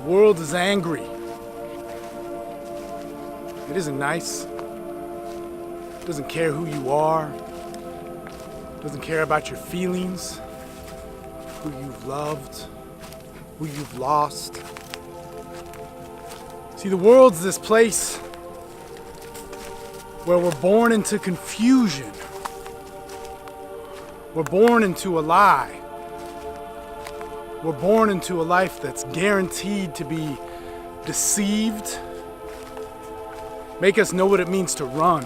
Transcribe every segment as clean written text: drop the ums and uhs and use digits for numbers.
world is angry. It isn't nice. It doesn't care who you are. It doesn't care about your feelings, who you've loved, who you've lost. See, the world's this place where we're born into confusion. We're born into a lie. We're born into a life that's guaranteed to be deceived. Make us know what it means to run.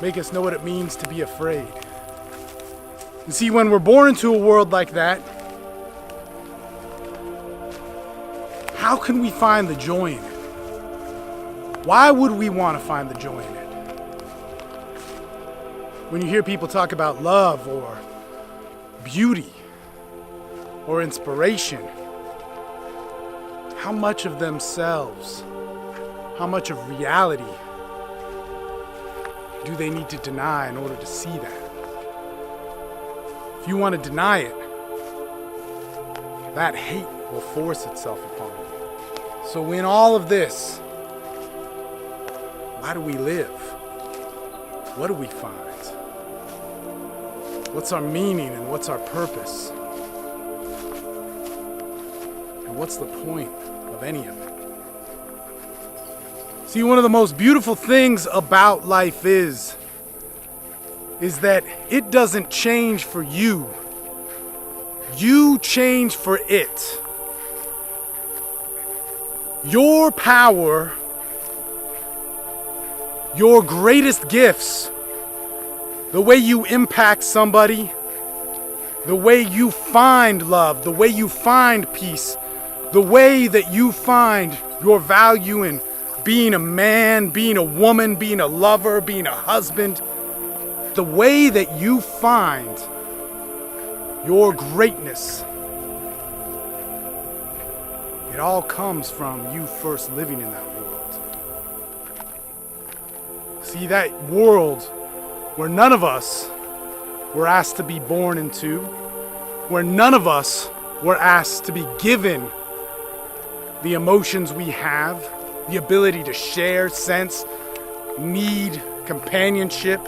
Make us know what it means to be afraid. You see, when we're born into a world like that, how can we find the joy in it? Why would we want to find the joy in it? When you hear people talk about love or beauty or inspiration, how much of themselves, how much of reality do they need to deny in order to see that? If you want to deny it, that hate will force itself upon you. So in all of this, why do we live? What do we find? What's our meaning and what's our purpose? And what's the point of any of it? See, one of the most beautiful things about life is that it doesn't change for you. You change for it. Your power, your greatest gifts, the way you impact somebody, the way you find love, the way you find peace, the way that you find your value in being a man, being a woman, being a lover, being a husband, the way that you find your greatness, it all comes from you first living in that world. See, that world where none of us were asked to be born into, where none of us were asked to be given the emotions we have, the ability to share, sense, need companionship,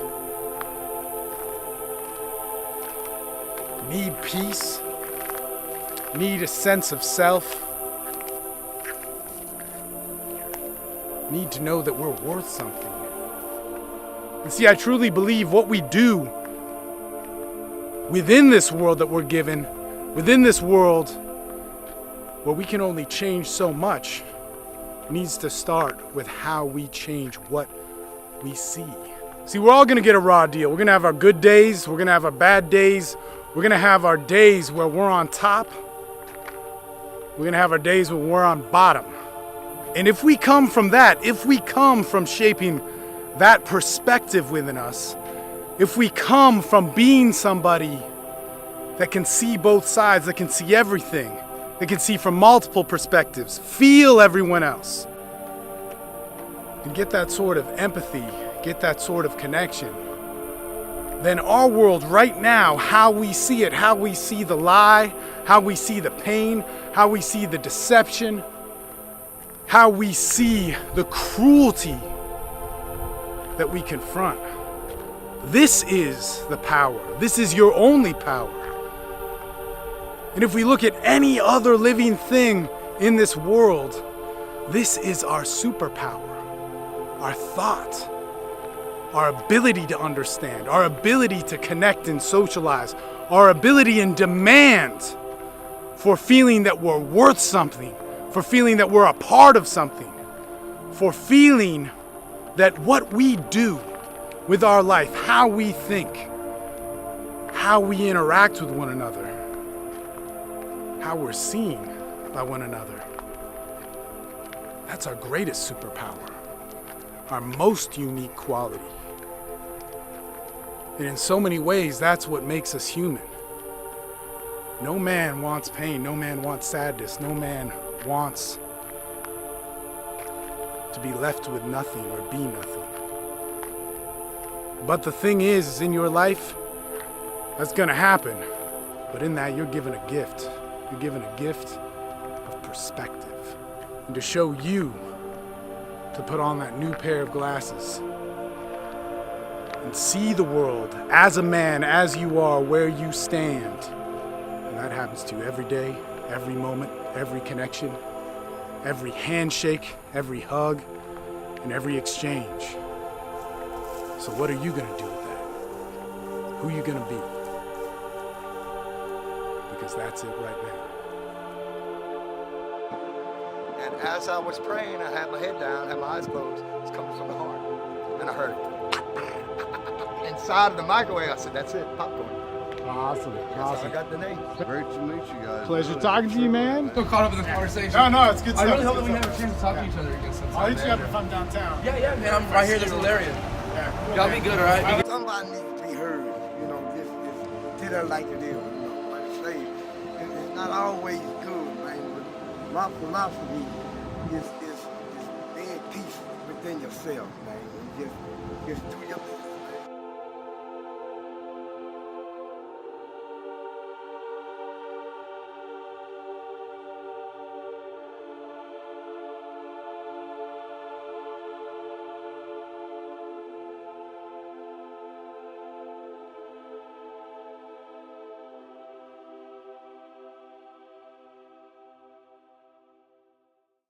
need peace, need a sense of self, need to know that we're worth something. And see, I truly believe what we do within this world that we're given, within this world where we can only change so much, needs to start with how we change what we see. See, we're all gonna get a raw deal. We're gonna have our good days, we're gonna have our bad days, we're gonna have our days where we're on top, we're gonna have our days when we're on bottom. And if we come from that, if we come from shaping that perspective within us, if we come from being somebody that can see both sides, that can see everything, that can see from multiple perspectives, feel everyone else, and get that sort of empathy, get that sort of connection, then our world right now, how we see it, how we see the lie, how we see the pain, how we see the deception, how we see the cruelty that we confront. This is the power. This is your only power. And if we look at any other living thing in this world, this is our superpower, our thought, our ability to understand, our ability to connect and socialize, our ability and demand for feeling that we're worth something, for feeling that we're a part of something, for feeling that what we do with our life, how we think, how we interact with one another, how we're seen by one another, that's our greatest superpower, our most unique quality. And in so many ways, that's what makes us human. No man wants pain, no man wants sadness, no man wants to be left with nothing or be nothing. But the thing is in your life, that's gonna happen. But in that, you're given a gift. You're given a gift of perspective and to show you to put on that new pair of glasses and see the world as a man, as you are, where you stand. And that happens to you every day, every moment, every connection, every handshake, every hug, and every exchange. So what are you gonna do with that? Who are you gonna be? Because that's it right now. And as I was praying, I had my head down, had my eyes closed. It's coming from the heart. And I heard it. Inside of the microwave, I said, that's it, popcorn. Awesome, That's how I awesome. got the name. Great to meet you guys. Pleasure talking to you, man. So caught up in this conversation. No, it's good stuff. I really hope that It's we good have a chance to talk to each other again sometime. I'll hit you man. up if I'm downtown. Yeah, man. I'm right here. This little area. Yeah. Y'all be good, all right? Somebody needs to be heard, just tell it like it is, like I say, it's not always good, man, but my philosophy is being peace within yourself, man, just do your